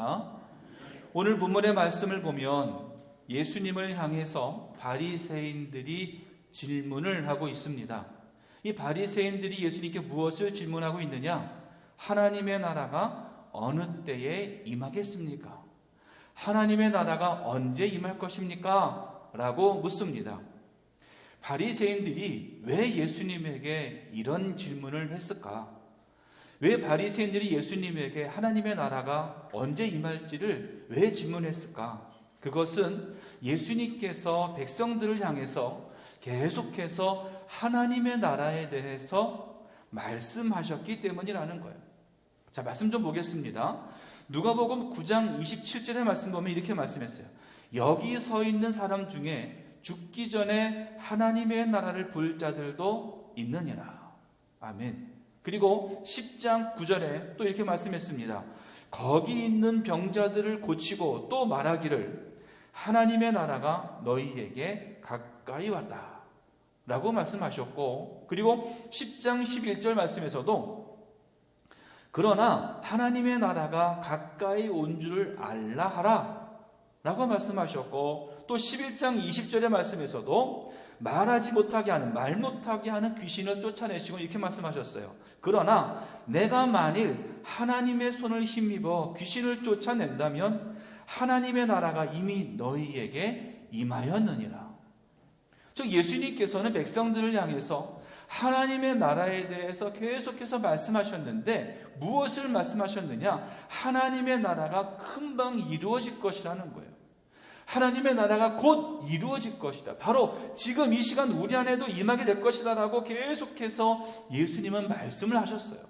안녕하십니까? 오늘 본문의 말씀을 보면 예수님을 향해서 바리새인들이 질문을 하고 있습니다. 이 바리새인들이 예수님께 무엇을 질문하고 있느냐? 하나님의 나라가 어느 때에 임하겠습니까? 하나님의 나라가 언제 임할 것입니까? 라고 묻습니다. 바리새인들이 왜 예수님에게 이런 질문을 했을까? 왜 바리새인들이 예수님에게 하나님의 나라가 언제 임할지를 왜 질문했을까? 그것은 예수님께서 백성들을 향해서 계속해서 하나님의 나라에 대해서 말씀하셨기 때문이라는 거예요. 자, 말씀 좀 보겠습니다. 누가복음 9장 27절의 말씀 보면 이렇게 말씀했어요. 여기 서 있는 사람 중에 죽기 전에 하나님의 나라를 볼 자들도 있느니라. 아멘. 그리고 10장 9절에 또 이렇게 말씀했습니다. 거기 있는 병자들을 고치고 또 말하기를 하나님의 나라가 너희에게 가까이 왔다 라고 말씀하셨고, 그리고 10장 11절 말씀에서도 그러나 하나님의 나라가 가까이 온 줄을 알라 하라 라고 말씀하셨고, 또 11장 20절의 말씀에서도 말하지 못하게 하는, 말 못하게 하는 귀신을 쫓아내시고 이렇게 말씀하셨어요. 그러나 내가 만일 하나님의 손을 힘입어 귀신을 쫓아낸다면 하나님의 나라가 이미 너희에게 임하였느니라. 즉 예수님께서는 백성들을 향해서 하나님의 나라에 대해서 계속해서 말씀하셨는데 무엇을 말씀하셨느냐? 하나님의 나라가 금방 이루어질 것이라는 거예요. 하나님의 나라가 곧 이루어질 것이다. 바로 지금 이 시간 우리 안에도 임하게 될 것이다 라고 계속해서 예수님은 말씀을 하셨어요.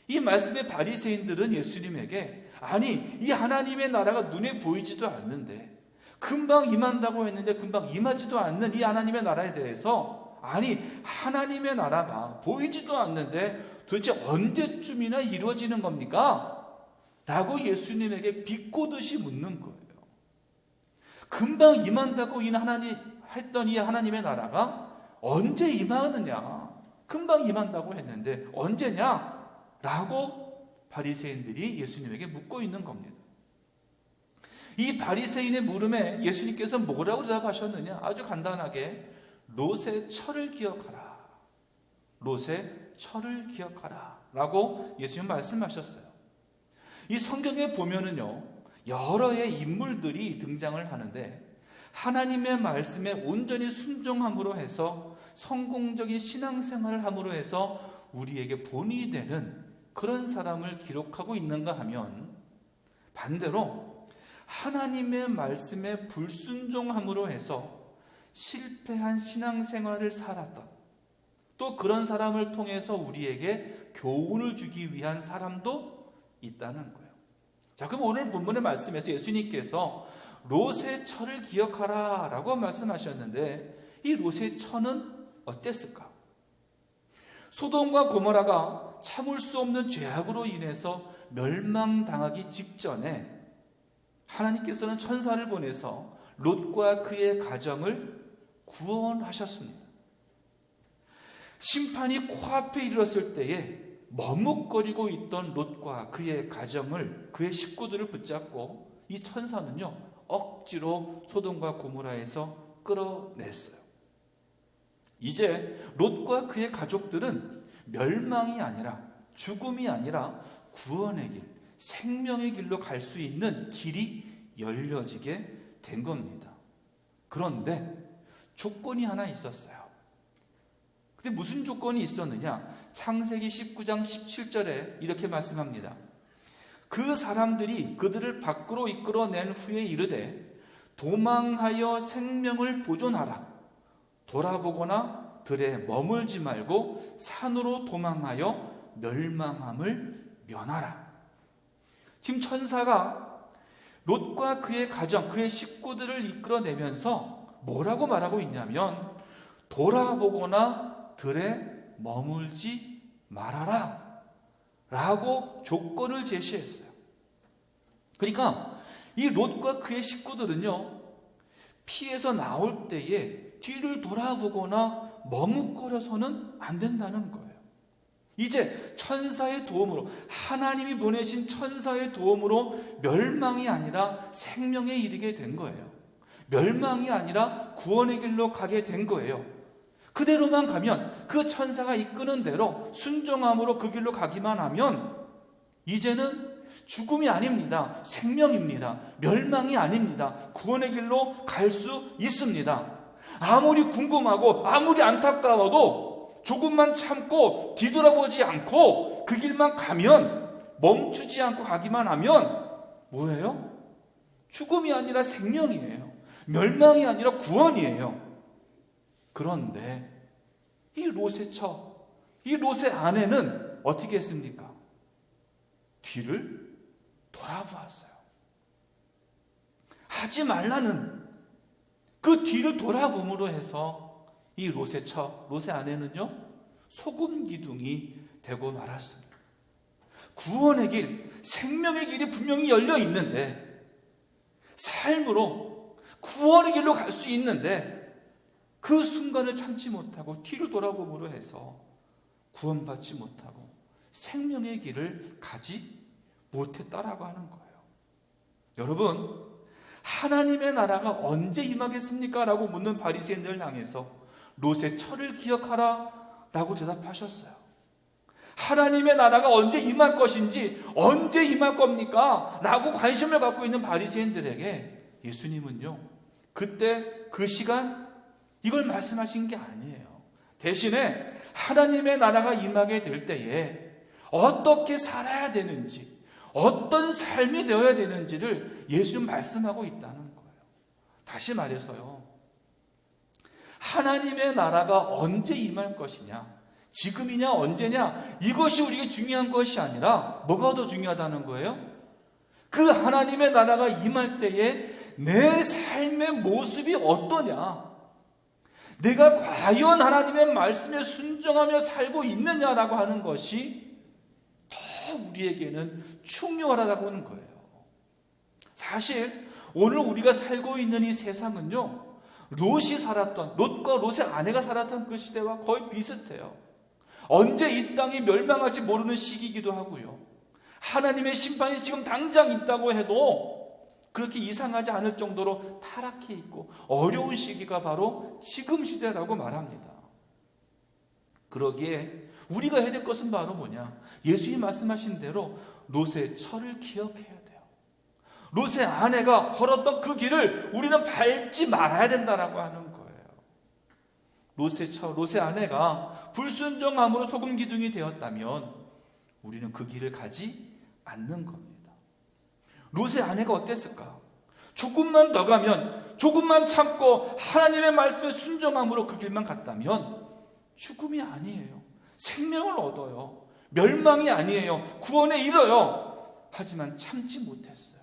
이 말씀에 바리새인들은 예수님에게 아니 이 하나님의 나라가 눈에 보이지도 않는데 금방 임한다고 했는데 금방 임하지도 않는 이 하나님의 나라에 대해서 아니 하나님의 나라가 보이지도 않는데 도대체 언제쯤이나 이루어지는 겁니까? 라고 예수님에게 비꼬듯이 묻는 거예요. 금방 임한다고 했던 이 하나님의 나라가 언제 임하느냐? 금방 임한다고 했는데 언제냐? 라고 바리새인들이 예수님에게 묻고 있는 겁니다. 이 바리새인의 물음에 예수님께서 뭐라고 대답하셨느냐? 아주 간단하게 롯의 철을 기억하라. 롯의 철을 기억하라. 라고 예수님 말씀하셨어요. 이 성경에 보면은요, 여러의 인물들이 등장을 하는데 하나님의 말씀에 온전히 순종함으로 해서 성공적인 신앙생활을 함으로 해서 우리에게 본이 되는 그런 사람을 기록하고 있는가 하면 반대로 하나님의 말씀에 불순종함으로 해서 실패한 신앙생활을 살았던 또 그런 사람을 통해서 우리에게 교훈을 주기 위한 사람도 있다는 거예요. 자, 그럼 오늘 본문의 말씀에서 예수님께서 롯의 처를 기억하라 라고 말씀하셨는데 이 롯의 처는 어땠을까? 소돔과 고모라가 참을 수 없는 죄악으로 인해서 멸망당하기 직전에 하나님께서는 천사를 보내서 롯과 그의 가정을 구원하셨습니다. 심판이 코앞에 이르렀을 때에 머뭇거리고 있던 롯과 그의 가정을, 그의 식구들을 붙잡고 이 천사는요 억지로 소돔과 고모라에서 끌어냈어요. 이제 롯과 그의 가족들은 멸망이 아니라 죽음이 아니라 구원의 길, 생명의 길로 갈 수 있는 길이 열려지게 된 겁니다. 그런데 조건이 하나 있었어요. 근데 무슨 조건이 있었느냐? 창세기 19장 17절에 이렇게 말씀합니다. 그 사람들이 그들을 밖으로 이끌어낸 후에 이르되 도망하여 생명을 보존하라. 돌아보거나 들에 머물지 말고 산으로 도망하여 멸망함을 면하라. 지금 천사가 롯과 그의 가정, 그의 식구들을 이끌어내면서 뭐라고 말하고 있냐면 돌아보거나 들에 머물지 말아라 라고 조건을 제시했어요. 그러니까 이 롯과 그의 식구들은요 피해서 나올 때에 뒤를 돌아보거나 머뭇거려서는 안 된다는 거예요. 이제 천사의 도움으로, 하나님이 보내신 천사의 도움으로 멸망이 아니라 생명에 이르게 된 거예요. 멸망이 아니라 구원의 길로 가게 된 거예요. 그대로만 가면, 그 천사가 이끄는 대로 순종함으로 그 길로 가기만 하면 이제는 죽음이 아닙니다. 생명입니다. 멸망이 아닙니다. 구원의 길로 갈 수 있습니다. 아무리 궁금하고 아무리 안타까워도 조금만 참고 뒤돌아보지 않고 그 길만 가면, 멈추지 않고 가기만 하면 뭐예요? 죽음이 아니라 생명이에요. 멸망이 아니라 구원이에요. 그런데 이 롯의 처, 이 롯의 아내는 어떻게 했습니까? 뒤를 돌아보았어요. 하지 말라는 그 뒤를 돌아봄으로 해서 이 롯의 처, 롯의 아내는요, 소금 기둥이 되고 말았습니다. 구원의 길, 생명의 길이 분명히 열려 있는데, 삶으로 구원의 길로 갈 수 있는데, 그 순간을 참지 못하고 뒤를 돌아봄으로 해서 구원받지 못하고 생명의 길을 가지 못했다라고 하는 거예요. 여러분, 하나님의 나라가 언제 임하겠습니까? 라고 묻는 바리새인들을 향해서 롯의 처를 기억하라 라고 대답하셨어요. 하나님의 나라가 언제 임할 것인지, 언제 임할 겁니까? 라고 관심을 갖고 있는 바리새인들에게 예수님은요, 그때 그 시간 이걸 말씀하신 게 아니에요. 대신에 하나님의 나라가 임하게 될 때에 어떻게 살아야 되는지, 어떤 삶이 되어야 되는지를 예수님 말씀하고 있다는 거예요. 다시 말해서요, 하나님의 나라가 언제 임할 것이냐, 지금이냐 언제냐, 이것이 우리에게 중요한 것이 아니라 뭐가 더 중요하다는 거예요? 그 하나님의 나라가 임할 때에 내 삶의 모습이 어떠냐, 내가 과연 하나님의 말씀에 순종하며 살고 있느냐라고 하는 것이 더 우리에게는 중요하다고 하는 거예요. 사실 오늘 우리가 살고 있는 이 세상은요, 롯이 살았던, 롯과 롯의 아내가 살았던 그 시대와 거의 비슷해요. 언제 이 땅이 멸망할지 모르는 시기이기도 하고요, 하나님의 심판이 지금 당장 있다고 해도 그렇게 이상하지 않을 정도로 타락해 있고 어려운 시기가 바로 지금 시대라고 말합니다. 그러기에 우리가 해야 될 것은 바로 뭐냐? 예수님이 말씀하신 대로 롯의 처를 기억해야 돼요. 롯의 아내가 걸었던 그 길을 우리는 밟지 말아야 된다라고 하는 거예요. 롯의 처, 롯의 아내가 불순종함으로 소금 기둥이 되었다면 우리는 그 길을 가지 않는 겁니다. 롯의 아내가 어땠을까? 조금만 더 가면, 조금만 참고 하나님의 말씀에 순종함으로 그 길만 갔다면 죽음이 아니에요. 생명을 얻어요. 멸망이 아니에요. 구원에 이뤄요. 하지만 참지 못했어요.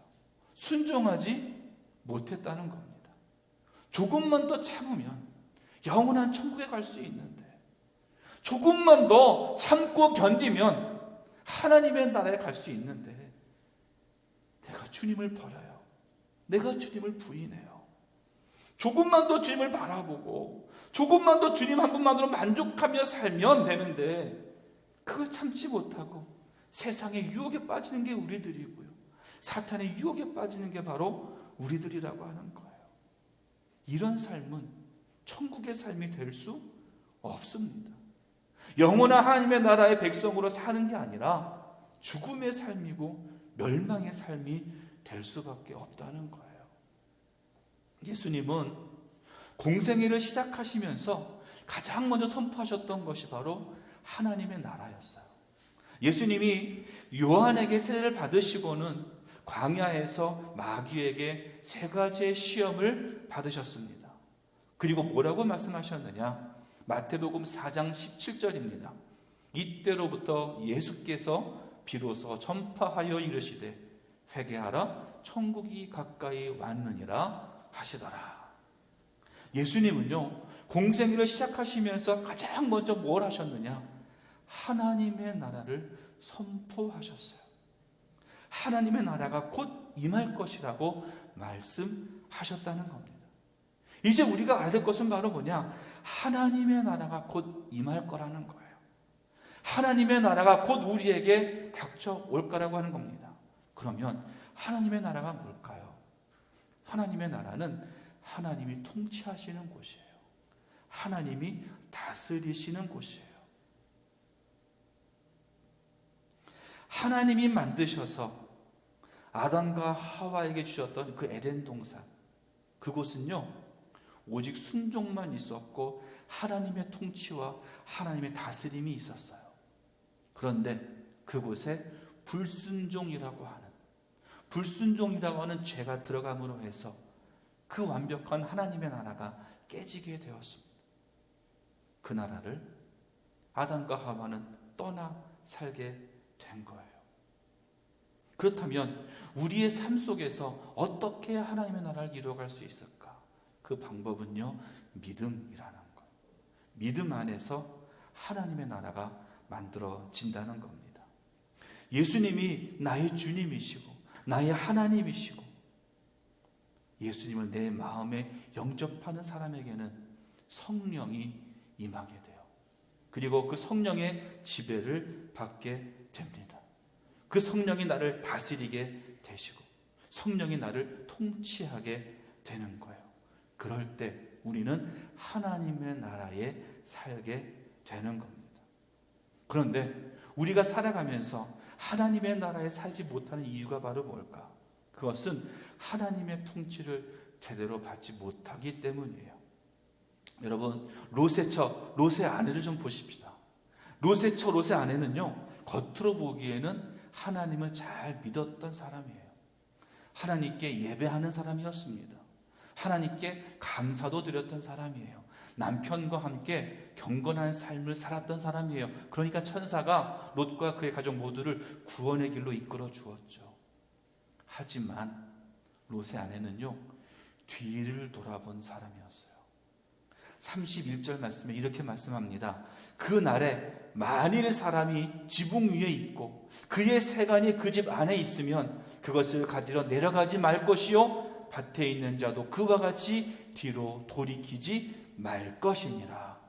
순종하지 못했다는 겁니다. 조금만 더 참으면 영원한 천국에 갈 수 있는데, 조금만 더 참고 견디면 하나님의 나라에 갈 수 있는데, 내가 주님을 버려요. 내가 주님을 부인해요. 조금만 더 주님을 바라보고 조금만 더 주님 한 분만으로 만족하며 살면 되는데, 그걸 참지 못하고 세상의 유혹에 빠지는 게 우리들이고요, 사탄의 유혹에 빠지는 게 바로 우리들이라고 하는 거예요. 이런 삶은 천국의 삶이 될 수 없습니다. 영원한 하나님의 나라의 백성으로 사는 게 아니라 죽음의 삶이고 멸망의 삶이 될 수밖에 없다는 거예요. 예수님은 공생애를 시작하시면서 가장 먼저 선포하셨던 것이 바로 하나님의 나라였어요. 예수님이 요한에게 세례를 받으시고는 광야에서 마귀에게 3가지의 시험을 받으셨습니다. 그리고 뭐라고 말씀하셨느냐? 마태복음 4장 17절입니다. 이때로부터 예수께서 비로소 전파하여 이르시되 회개하라, 천국이 가까이 왔느니라 하시더라. 예수님은요, 공생애를 시작하시면서 가장 먼저 뭘 하셨느냐? 하나님의 나라를 선포하셨어요. 하나님의 나라가 곧 임할 것이라고 말씀하셨다는 겁니다. 이제 우리가 알아야 될 것은 바로 뭐냐? 하나님의 나라가 곧 임할 거라는 거예요. 하나님의 나라가 곧 우리에게 닥쳐올 거라고 하는 겁니다. 그러면 하나님의 나라가 뭘까요? 하나님의 나라는 하나님이 통치하시는 곳이에요. 하나님이 다스리시는 곳이에요. 하나님이 만드셔서 아담과 하와에게 주셨던 그 에덴 동산, 그곳은요 오직 순종만 있었고 하나님의 통치와 하나님의 다스림이 있었어요. 그런데 그곳에 불순종이라고 하는 죄가 들어감으로 해서 그 완벽한 하나님의 나라가 깨지게 되었습니다. 그 나라를 아담과 하와는 떠나 살게 된 거예요. 그렇다면 우리의 삶 속에서 어떻게 하나님의 나라를 이루어갈 수 있을까? 그 방법은요, 믿음이라는 것. 믿음 안에서 하나님의 나라가 만들어진다는 겁니다. 예수님이 나의 주님이시고 나의 하나님이시고 예수님을 내 마음에 영접하는 사람에게는 성령이 임하게 돼요. 그리고 그 성령의 지배를 받게 됩니다. 그 성령이 나를 다스리게 되시고 성령이 나를 통치하게 되는 거예요. 그럴 때 우리는 하나님의 나라에 살게 되는 겁니다. 그런데 우리가 살아가면서 하나님의 나라에 살지 못하는 이유가 바로 뭘까? 그것은 하나님의 통치를 제대로 받지 못하기 때문이에요. 여러분, 롯의 아내를 좀 보십시다. 롯의 아내는요, 겉으로 보기에는 하나님을 잘 믿었던 사람이에요. 하나님께 예배하는 사람이었습니다. 하나님께 감사도 드렸던 사람이에요. 남편과 함께 경건한 삶을 살았던 사람이에요. 그러니까 천사가 롯과 그의 가족 모두를 구원의 길로 이끌어 주었죠. 하지만 롯의 아내는요, 뒤를 돌아본 사람이었어요. 31절 말씀에 이렇게 말씀합니다. 그 날에 만일 사람이 지붕 위에 있고 그의 세간이 그 집 안에 있으면 그것을 가지러 내려가지 말 것이요 밭에 있는 자도 그와 같이 뒤로 돌이키지 말 것이니라.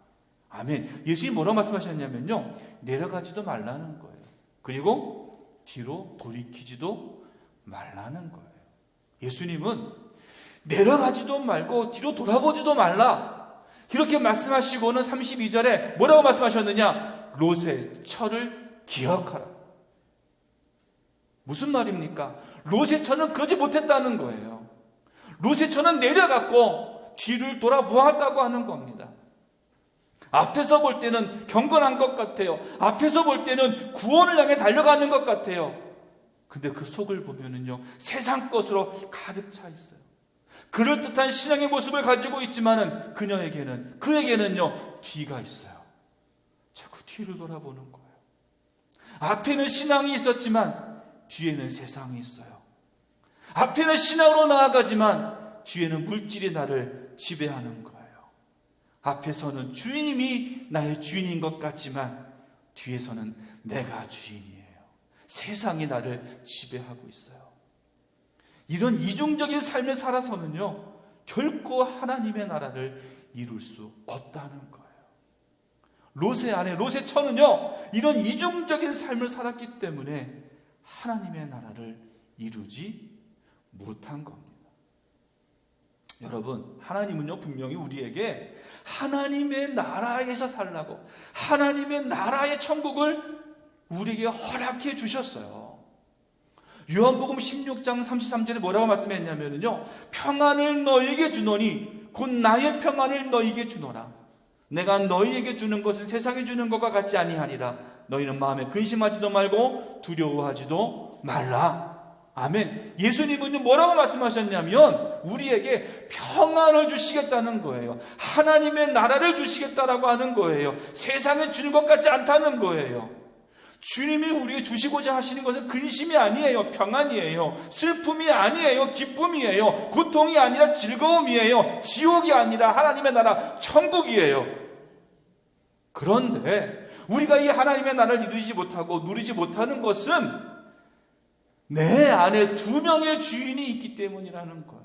아멘. 예수님이 뭐라고 말씀하셨냐면요, 내려가지도 말라는 거예요. 그리고 뒤로 돌이키지도 말라는 거예요. 예수님은 내려가지도 말고 뒤로 돌아보지도 말라, 이렇게 말씀하시고는 32절에 뭐라고 말씀하셨느냐? 롯의 처를 기억하라. 무슨 말입니까? 롯의 처는 그러지 못했다는 거예요. 롯의 처는 내려갔고 뒤를 돌아보았다고 하는 겁니다. 앞에서 볼 때는 경건한 것 같아요. 앞에서 볼 때는 구원을 향해 달려가는 것 같아요. 근데 그 속을 보면은요, 세상 것으로 가득 차 있어요. 그럴듯한 신앙의 모습을 가지고 있지만은 그에게는요, 뒤가 있어요. 자꾸 뒤를 돌아보는 거예요. 앞에는 신앙이 있었지만 뒤에는 세상이 있어요. 앞에는 신앙으로 나아가지만 뒤에는 물질이 나를 지배하는 거예요. 앞에서는 주님이 나의 주인인 것 같지만 뒤에서는 내가 주인이에요. 세상이 나를 지배하고 있어요. 이런 이중적인 삶을 살아서는요, 결코 하나님의 나라를 이룰 수 없다는 거예요. 롯의 처는요, 이런 이중적인 삶을 살았기 때문에 하나님의 나라를 이루지 못한 겁니다. 여러분, 하나님은요, 분명히 우리에게 하나님의 나라에서 살라고, 하나님의 나라의 천국을 우리에게 허락해 주셨어요. 요한복음 16장 33절에 뭐라고 말씀했냐면요, 평안을 너희에게 주노니 곧 나의 평안을 너희에게 주노라. 내가 너희에게 주는 것은 세상이 주는 것과 같지 아니하니라. 너희는 마음에 근심하지도 말고 두려워하지도 말라. 아멘. 예수님은 뭐라고 말씀하셨냐면 우리에게 평안을 주시겠다는 거예요. 하나님의 나라를 주시겠다라고 하는 거예요. 세상에 주는 것 같지 않다는 거예요. 주님이 우리에게 주시고자 하시는 것은 근심이 아니에요. 평안이에요. 슬픔이 아니에요. 기쁨이에요. 고통이 아니라 즐거움이에요. 지옥이 아니라 하나님의 나라 천국이에요. 그런데 우리가 이 하나님의 나라를 이루지 못하고 누리지 못하는 것은 내 안에 두 명의 주인이 있기 때문이라는 거예요.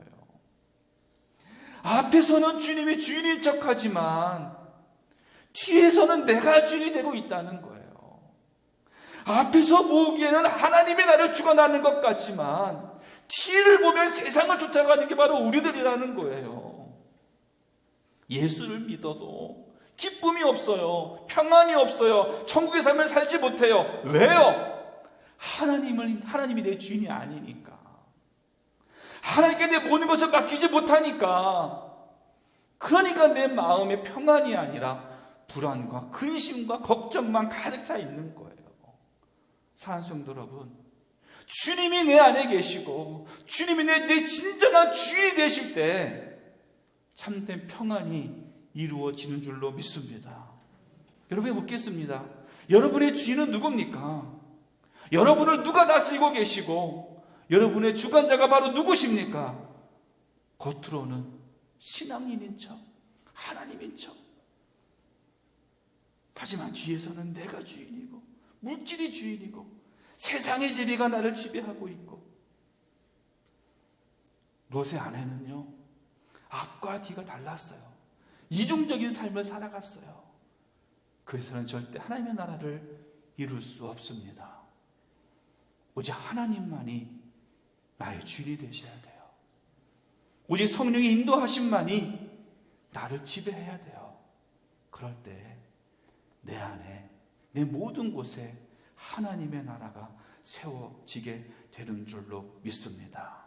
앞에서는 주님이 주인인 척하지만 뒤에서는 내가 주인이 되고 있다는 거예요. 앞에서 보기에는 하나님이 나를 죽어나는 것 같지만 뒤를 보면 세상을 쫓아가는 게 바로 우리들이라는 거예요. 예수를 믿어도 기쁨이 없어요. 평안이 없어요. 천국의 삶을 살지 못해요. 왜요? 하나님이 내 주인이 아니니까. 하나님께 내 모든 것을 맡기지 못하니까. 그러니까 내 마음에 평안이 아니라 불안과 근심과 걱정만 가득 차 있는 거예요. 사랑하는 성도 여러분, 주님이 내 안에 계시고 주님이 내 진정한 주인이 되실 때 참된 평안이 이루어지는 줄로 믿습니다. 여러분이 묻겠습니다. 여러분의 주인은 누굽니까? 여러분을 누가 다스리고 계시고 여러분의 주관자가 바로 누구십니까? 겉으로는 신앙인인 척, 하나님인 척. 하지만 뒤에서는 내가 주인이고 물질이 주인이고 세상의 지배가 나를 지배하고 있고. 롯의 아내는요, 앞과 뒤가 달랐어요. 이중적인 삶을 살아갔어요. 그래서는 절대 하나님의 나라를 이룰 수 없습니다. 오직 하나님만이 나의 주인이 되셔야 돼요. 오직 성령의 인도하심만이 나를 지배해야 돼요. 그럴 때 내 안에, 내 모든 곳에 하나님의 나라가 세워지게 되는 줄로 믿습니다.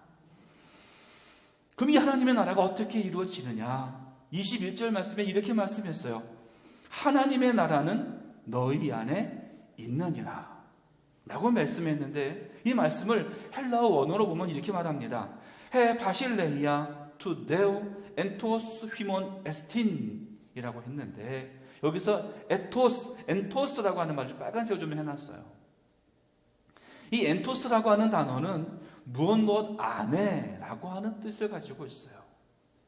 그럼 이 하나님의 나라가 어떻게 이루어지느냐? 21절 말씀에 이렇게 말씀했어요. 하나님의 나라는 너희 안에 있느니라 라고 말씀했는데, 이 말씀을 헬라어 원어로 보면 이렇게 말합니다. 헤 바실레이아 투 데우 엔토스 휘몬 에스틴 이라고 했는데, 여기서 엔토스라고 하는 말을 빨간색으로 좀 해놨어요. 이 엔토스라고 하는 단어는 무엇 안에라고 하는 뜻을 가지고 있어요.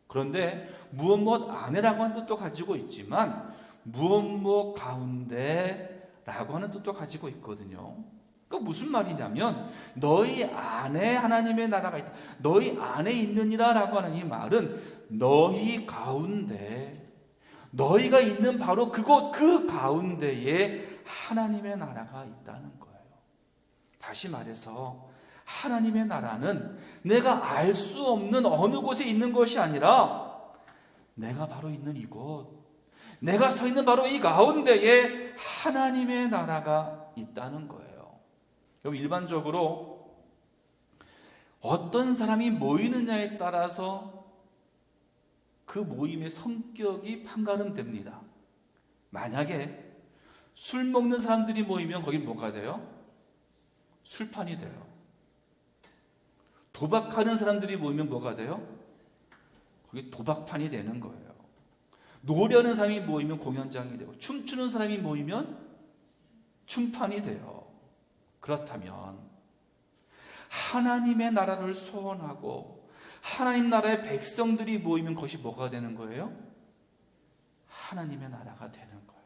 그런데 무엇 안에라고 하는 뜻도 가지고 있지만 무엇 가운데라고 하는 뜻도 가지고 있거든요. 그 무슨 말이냐면 너희 안에 하나님의 나라가 있다. 너희 안에 있느니라 라고 하는 이 말은 너희 가운데, 너희가 있는 바로 그곳 그 가운데에 하나님의 나라가 있다는 거예요. 다시 말해서 하나님의 나라는 내가 알 수 없는 어느 곳에 있는 것이 아니라 내가 바로 있는 이곳, 내가 서 있는 바로 이 가운데에 하나님의 나라가 있다는 거예요. 여러분, 일반적으로 어떤 사람이 모이느냐에 따라서 그 모임의 성격이 판가름됩니다. 만약에 술 먹는 사람들이 모이면 거긴 뭐가 돼요? 술판이 돼요. 도박하는 사람들이 모이면 뭐가 돼요? 거기 도박판이 되는 거예요. 노래하는 사람이 모이면 공연장이 되고, 춤추는 사람이 모이면 춤판이 돼요. 그렇다면 하나님의 나라를 소원하고 하나님 나라의 백성들이 모이면 그것이 뭐가 되는 거예요? 하나님의 나라가 되는 거예요.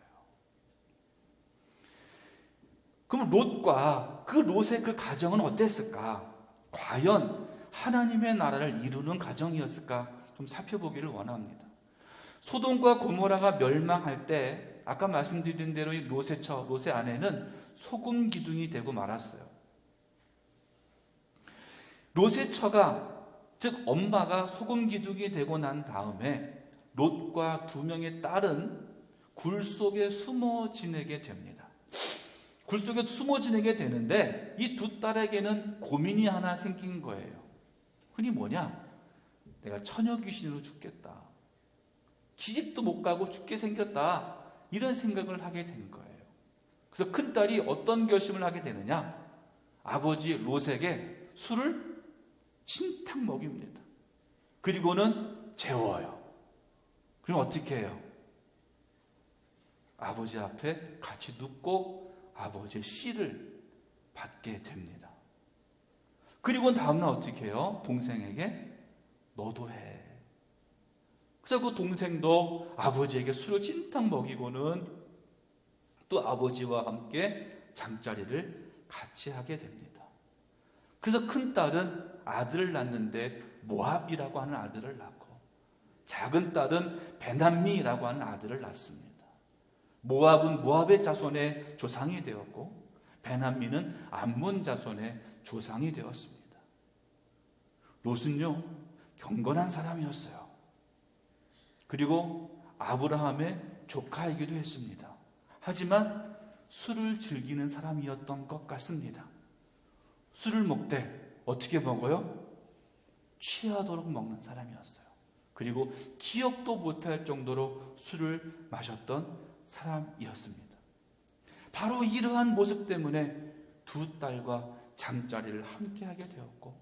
그럼 롯과 그 롯의 그 가정은 어땠을까? 과연 하나님의 나라를 이루는 가정이었을까? 좀 살펴보기를 원합니다. 소돔과 고모라가 멸망할 때 아까 말씀드린 대로 이 롯의 아내는 소금 기둥이 되고 말았어요. 롯의 처가, 즉 엄마가 소금 기둥이 되고 난 다음에 롯과 두 명의 딸은 굴 속에 숨어 지내게 됩니다. 굴 속에 숨어 지내게 되는데 이 두 딸에게는 고민이 하나 생긴 거예요. 흔히 뭐냐? 내가 처녀 귀신으로 죽겠다. 기집도 못 가고 죽게 생겼다. 이런 생각을 하게 된 거예요. 그래서 큰딸이 어떤 결심을 하게 되느냐? 아버지 롯에게 술을 진탕 먹입니다. 그리고는 재워요. 그럼 어떻게 해요? 아버지 앞에 같이 눕고 아버지의 씨를 받게 됩니다. 그리고 다음날 어떻게 해요? 동생에게 너도 해. 그래서 그 동생도 아버지에게 술을 진탕 먹이고는 또 아버지와 함께 잠자리를 같이 하게 됩니다. 그래서 큰딸은 아들을 낳는데 모압이라고 하는 아들을 낳고, 작은 딸은 베남미라고 하는 아들을 낳습니다. 모압은 모압의 자손의 조상이 되었고, 베냐민은 암몬 자손의 조상이 되었습니다. 롯은요, 경건한 사람이었어요. 그리고 아브라함의 조카이기도 했습니다. 하지만 술을 즐기는 사람이었던 것 같습니다. 술을 먹되 어떻게 먹어요? 취하도록 먹는 사람이었어요. 그리고 기억도 못할 정도로 술을 마셨던 사람이었습니다. 바로 이러한 모습 때문에 두 딸과 잠자리를 함께하게 되었고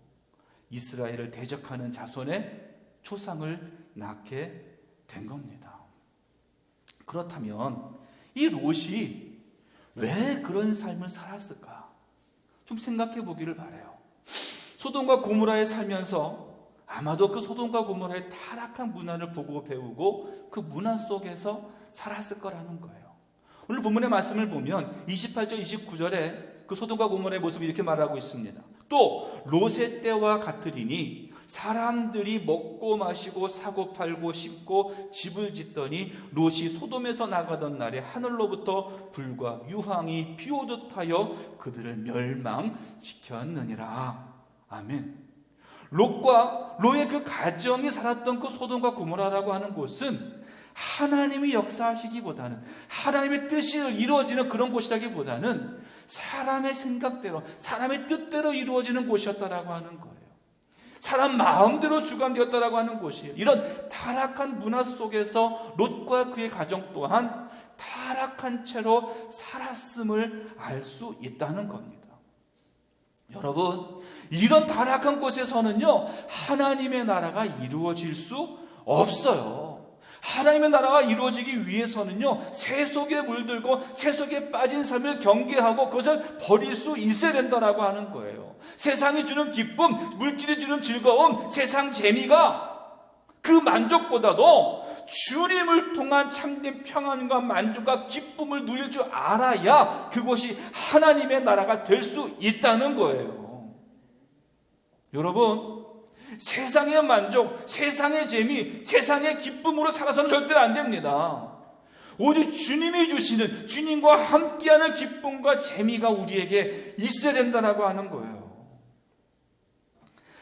이스라엘을 대적하는 자손의 초상을 낳게 된 겁니다. 그렇다면 이 롯이 왜 그런 삶을 살았을까? 좀 생각해 보기를 바라요. 소돔과 고모라에 살면서 아마도 그 소돔과 고모라의 타락한 문화를 보고 배우고 그 문화 속에서 살았을 거라는 거예요. 오늘 본문의 말씀을 보면 28절, 29절에 그 소돔과 고모라의 모습을 이렇게 말하고 있습니다. 또 롯의 때와 같으리니 사람들이 먹고 마시고 사고 팔고 심고 집을 짓더니 롯이 소돔에서 나가던 날에 하늘로부터 불과 유황이 비오듯 하여 그들을 멸망시켰느니라. 아멘. 롯과 롯의 그 가정이 살았던 그 소돔과 고모라라고 하는 곳은 하나님이 역사하시기보다는 하나님의 뜻이 이루어지는 그런 곳이라기보다는 사람의 생각대로 사람의 뜻대로 이루어지는 곳이었다라고 하는 거예요. 사람 마음대로 주관되었다라고 하는 곳이에요. 이런 타락한 문화 속에서 롯과 그의 가정 또한 타락한 채로 살았음을 알 수 있다는 겁니다. 여러분, 이런 타락한 곳에서는요, 하나님의 나라가 이루어질 수 없어요. 하나님의 나라가 이루어지기 위해서는요, 새 속에 물들고 새 속에 빠진 삶을 경계하고 그것을 버릴 수 있어야 된다라고 하는 거예요. 세상이 주는 기쁨, 물질이 주는 즐거움, 세상 재미가 그 만족보다도 주님을 통한 참된 평안과 만족과 기쁨을 누릴 줄 알아야 그것이 하나님의 나라가 될 수 있다는 거예요. 여러분, 세상의 만족, 세상의 재미, 세상의 기쁨으로 살아서는 절대로 안 됩니다. 오직 주님이 주시는, 주님과 함께하는 기쁨과 재미가 우리에게 있어야 된다고 하는 거예요.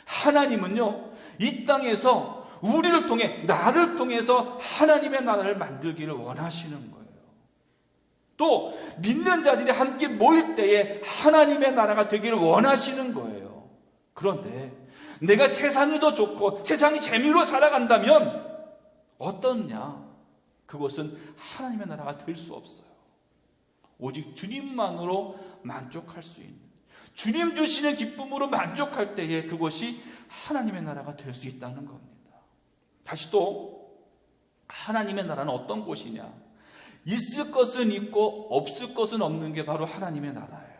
하나님은요, 이 땅에서 우리를 통해, 나를 통해서 하나님의 나라를 만들기를 원하시는 거예요. 또 믿는 자들이 함께 모일 때에 하나님의 나라가 되기를 원하시는 거예요. 그런데 내가 세상이 더 좋고 세상이 재미로 살아간다면 어떻냐? 그것은 하나님의 나라가 될 수 없어요. 오직 주님만으로 만족할 수 있는, 주님 주시는 기쁨으로 만족할 때에 그것이 하나님의 나라가 될 수 있다는 겁니다. 다시 또 하나님의 나라는 어떤 곳이냐? 있을 것은 있고 없을 것은 없는 게 바로 하나님의 나라예요.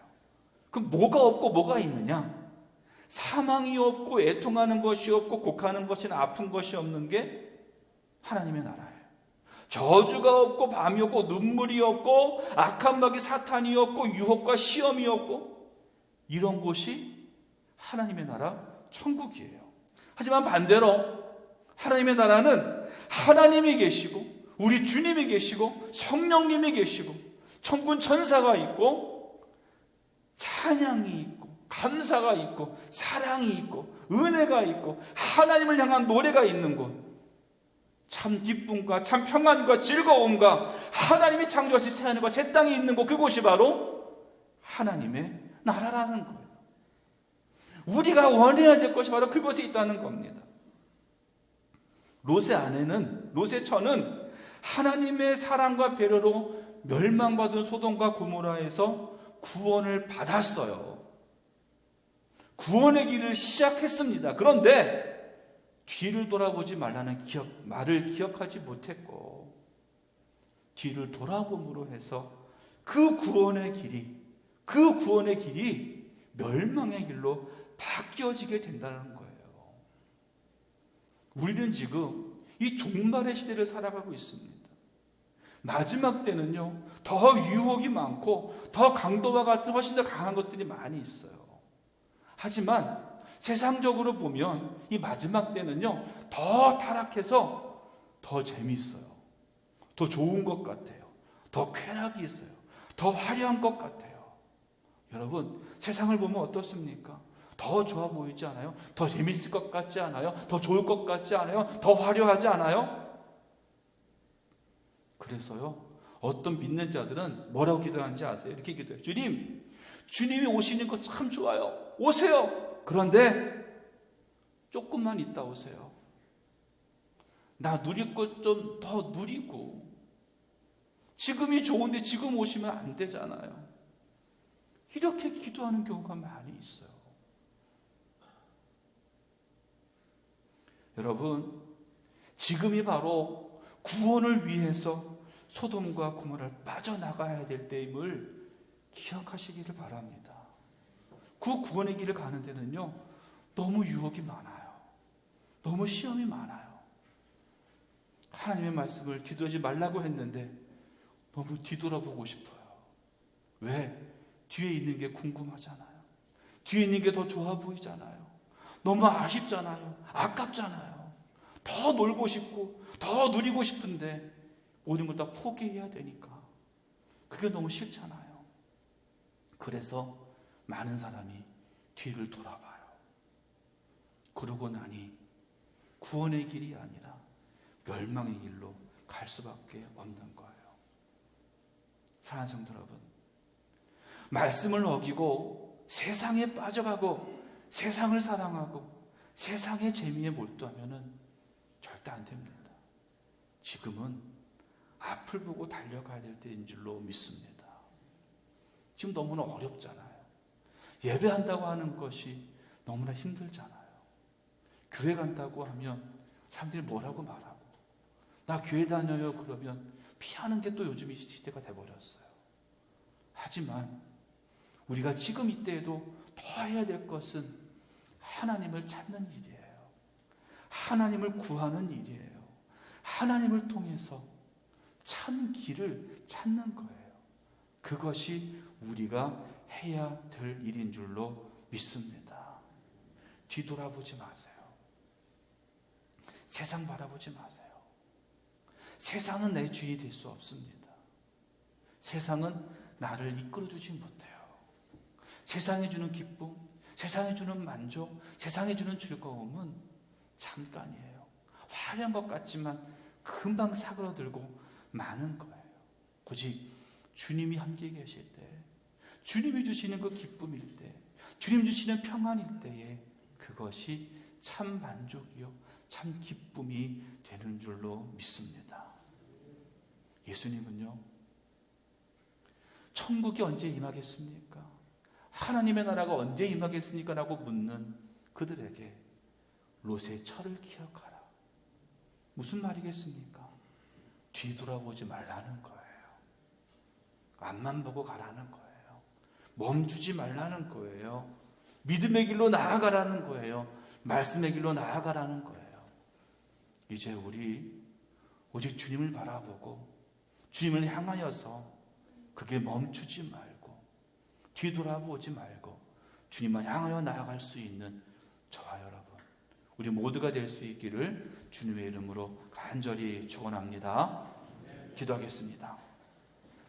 그럼 뭐가 없고 뭐가 있느냐? 사망이 없고 애통하는 것이 없고 곡하는 것이나 아픈 것이 없는 게 하나님의 나라예요. 저주가 없고 밤이 없고 눈물이 없고 악한 마귀 사탄이 없고 유혹과 시험이 없고 이런 곳이 하나님의 나라 천국이에요. 하지만 반대로 하나님의 나라는 하나님이 계시고 우리 주님이 계시고 성령님이 계시고 천군 천사가 있고 찬양이 있고 감사가 있고 사랑이 있고 은혜가 있고 하나님을 향한 노래가 있는 곳, 참 기쁨과 참 평안과 즐거움과 하나님이 창조하신 새 하늘과 새 땅이 있는 곳, 그곳이 바로 하나님의 나라라는 거예요. 우리가 원해야 될 것이 바로 그곳에 있다는 겁니다. 롯의 아내는, 롯의 처는 하나님의 사랑과 배려로 멸망받은 소돔과 고모라에서 구원을 받았어요. 구원의 길을 시작했습니다. 그런데 뒤를 돌아보지 말라는 말을 기억하지 못했고 뒤를 돌아봄으로 해서 그 구원의 길이 멸망의 길로 바뀌어지게 된다는 거예요. 우리는 지금 이 종말의 시대를 살아가고 있습니다. 마지막 때는요, 더 유혹이 많고 더 강도와 같은 훨씬 더 강한 것들이 많이 있어요. 하지만 세상적으로 보면 이 마지막 때는요, 더 타락해서 더 재미있어요. 더 좋은 것 같아요. 더 쾌락이 있어요. 더 화려한 것 같아요. 여러분, 세상을 보면 어떻습니까? 더 좋아 보이지 않아요? 더 재밌을 것 같지 않아요? 더 좋을 것 같지 않아요? 더 화려하지 않아요? 그래서요, 어떤 믿는 자들은 뭐라고 기도하는지 아세요? 이렇게 기도해요. 주님이 오시는 거 참 좋아요. 오세요. 그런데 조금만 있다 오세요. 나 누릴 것 좀 더 누리고. 지금이 좋은데 지금 오시면 안 되잖아요. 이렇게 기도하는 경우가 많이 있어요. 여러분, 지금이 바로 구원을 위해서 소돔과 고모라를 빠져나가야 될 때임을 기억하시기를 바랍니다. 그 구원의 길을 가는 데는요, 너무 유혹이 많아요. 너무 시험이 많아요. 하나님의 말씀을 뒤돌지 말라고 했는데 너무 뒤돌아보고 싶어요. 왜? 뒤에 있는 게 궁금하잖아요. 뒤에 있는 게 더 좋아 보이잖아요. 너무 아쉽잖아요. 아깝잖아요. 더 놀고 싶고 더 누리고 싶은데 모든 걸 다 포기해야 되니까 그게 너무 싫잖아요. 그래서 많은 사람이 뒤를 돌아봐요. 그러고 나니 구원의 길이 아니라 멸망의 길로 갈 수밖에 없는 거예요. 사랑하는 성도 여러분, 말씀을 어기고 세상에 빠져가고 세상을 사랑하고 세상의 재미에 몰두하면 절대 안 됩니다. 지금은 앞을 보고 달려가야 될 때인 줄로 믿습니다. 지금 너무나 어렵잖아요. 예배한다고 하는 것이 너무나 힘들잖아요. 교회 간다고 하면 사람들이 뭐라고 말하고, 나 교회 다녀요 그러면 피하는 게 또 요즘 이 시대가 돼버렸어요. 하지만 우리가 지금 이때에도 더 해야 될 것은 하나님을 찾는 일이에요. 하나님을 구하는 일이에요. 하나님을 통해서 참 길을 찾는 거예요. 그것이 우리가 해야 될 일인 줄로 믿습니다. 뒤돌아보지 마세요. 세상 바라보지 마세요. 세상은 내 주인이 될 수 없습니다. 세상은 나를 이끌어주지 못해요. 세상이 주는 기쁨, 세상이 주는 만족, 세상이 주는 즐거움은 잠깐이에요. 화려한 것 같지만 금방 사그러들고 마는 거예요. 오직 주님이 함께 계실 때, 주님이 주시는 그 기쁨일 때, 주님 주시는 평안일 때에 그것이 참 만족이요, 참 기쁨이 되는 줄로 믿습니다. 예수님은요, 천국이 언제 임하겠습니까? 하나님의 나라가 언제 임하겠습니까? 라고 묻는 그들에게 롯의 철을 기억하라. 무슨 말이겠습니까? 뒤돌아보지 말라는 거예요. 앞만 보고 가라는 거예요. 멈추지 말라는 거예요. 믿음의 길로 나아가라는 거예요. 말씀의 길로 나아가라는 거예요. 이제 우리 오직 주님을 바라보고 주님을 향하여서 그게 멈추지 말고 뒤돌아보지 말고 주님만 향하여 나아갈 수 있는 저와 여러분, 우리 모두가 될 수 있기를 주님의 이름으로 간절히 축원합니다. 기도하겠습니다.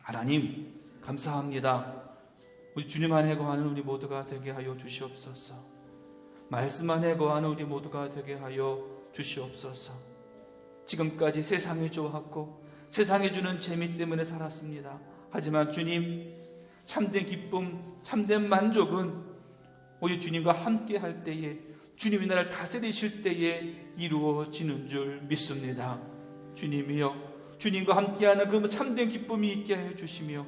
하나님 감사합니다. 우리 주님 안에 거하는 우리 모두가 되게 하여 주시옵소서. 말씀 안에 거하는 우리 모두가 되게 하여 주시옵소서. 지금까지 세상이 좋았고 세상이 주는 재미 때문에 살았습니다. 하지만 주님, 참된 기쁨, 참된 만족은 오직 주님과 함께 할 때에, 주님이 나를 다스리실 때에 이루어지는 줄 믿습니다. 주님이여, 주님과 함께하는 그 참된 기쁨이 있게 해 주시며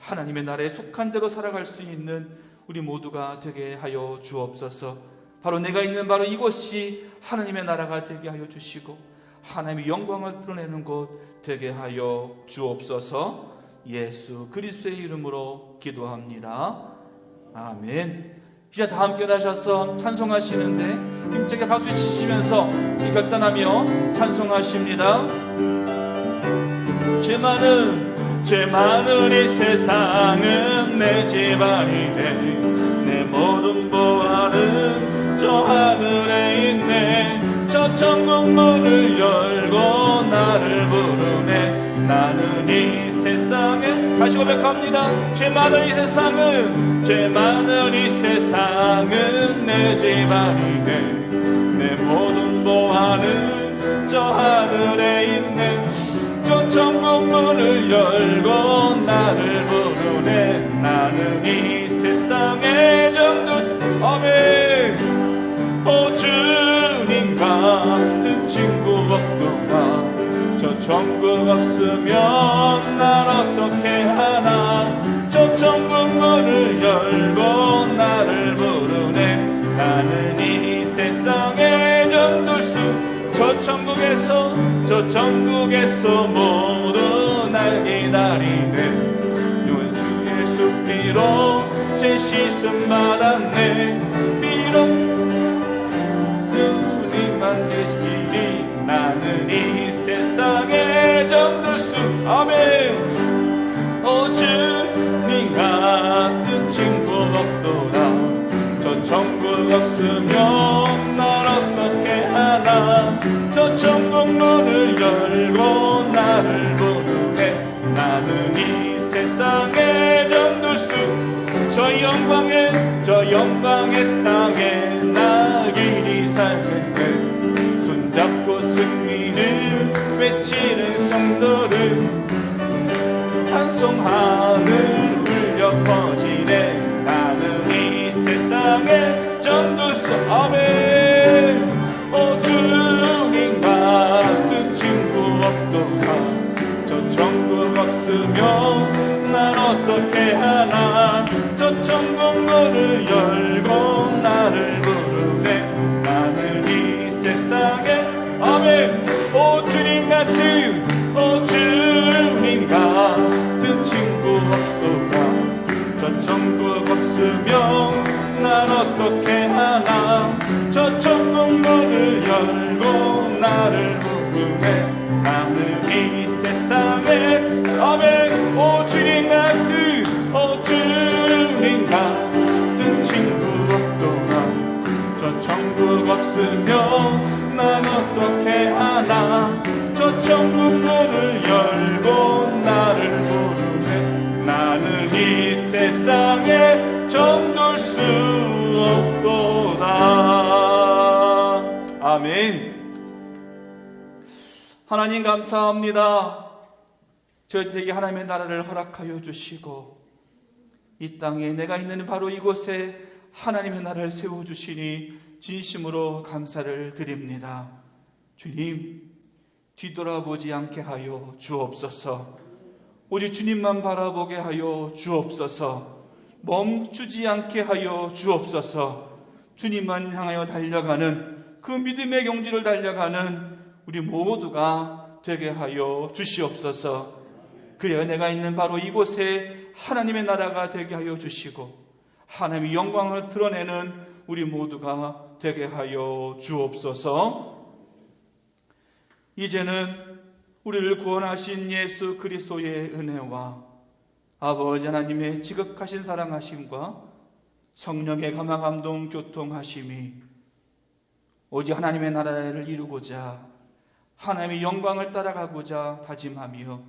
하나님의 나라에 속한 자로 살아갈 수 있는 우리 모두가 되게 하여 주옵소서. 바로 내가 있는 바로 이곳이 하나님의 나라가 되게 하여 주시고 하나님의 영광을 드러내는 곳 되게 하여 주옵소서. 예수 그리스도의 이름으로 기도합니다. 아멘. 이제 다 함께 나셔서 찬송하시는데 힘차게 박수 치시면서 결단하며 찬송하십니다. 죄 많은 이 세상은 내 집안이네. 내 모든 보화는 저 하늘에 있네. 저 천국 문을 열고 나를 부르네. 나는 이 세상에 다시 고백합니다. 죄 많은 이 세상은, 죄 많은 이 세상은 내 집안이네. 내 모든 보화는 저 하늘에 있네. 저 천국 문을 열고 나를 부르네. 나는 이 세상의 정들. 아멘. 오 주님 같은 친구 없구나. 저 천국 없으면 난 어떻게 하나. 저 천국 문을 열고 나를 부르네. 나는 이 세상의 전돌수. 저 천국에서 모두 날 기다리네. 예수 피로 제 씻음 받았네. 비록 누님만 계시기리 나는 이 세상에 정들수. 아멘. 오 주님 같은 친구 없도다. 저 천국 없으면 날 어떻게 하나. 저 천국 문을 열고 나를 부르네. 나는 이 세상에 정들수. 저 영광의 땅에 나 길이 살겠네. 손잡고 승리를 외치는 성도를 찬송하늘 울려 퍼지네. 나는 이 세상에 전도서. 아멘. 오 주님 같은 친구 없도다. 저 천국 없으면 난 어떻게 하나. 저 천국 문을 열고 나를 부르네. 나는 이 세상에. 아멘. 오 주님 같은 친구 없도다. 저 천국 없으면 난 어떻게 하나. 저 천국 문을 열고 나를 부르네. 나는 이 세상에. 아멘. 오 주님 같은 친구 없도다. 저 천국 없으면 난 어떻게 하나. 저 천국 문을 열고 나를 부르네. 나는 이 세상에 정돌 수 없도다. 아멘. 하나님 감사합니다. 저희들에게 하나님의 나라를 허락하여 주시고 이 땅에 내가 있는 바로 이곳에 하나님의 나라를 세워주시니 진심으로 감사를 드립니다. 주님, 뒤돌아보지 않게 하여 주옵소서. 오직 주님만 바라보게 하여 주옵소서. 멈추지 않게 하여 주옵소서. 주님만 향하여 달려가는 그 믿음의 경지를 달려가는 우리 모두가 되게 하여 주시옵소서. 그래야 내가 있는 바로 이곳에 하나님의 나라가 되게 하여 주시고 하나님의 영광을 드러내는 우리 모두가 되게 하여 주옵소서. 이제는 우리를 구원하신 예수 그리스도의 은혜와 아버지 하나님의 지극하신 사랑하심과 성령의 감화감동 교통하심이 오직 하나님의 나라를 이루고자 하나님의 영광을 따라가고자 다짐하며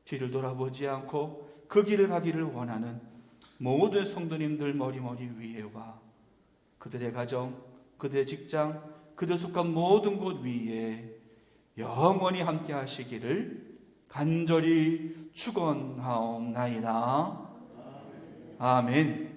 뒤를 돌아보지 않고 그 길을 가기를 원하는 모든 성도님들 머리머리 위에와 그들의 가정, 그들의 직장, 그들 속한 모든 곳 위에 영원히 함께 하시기를 간절히 축원하옵나이다. 아멘.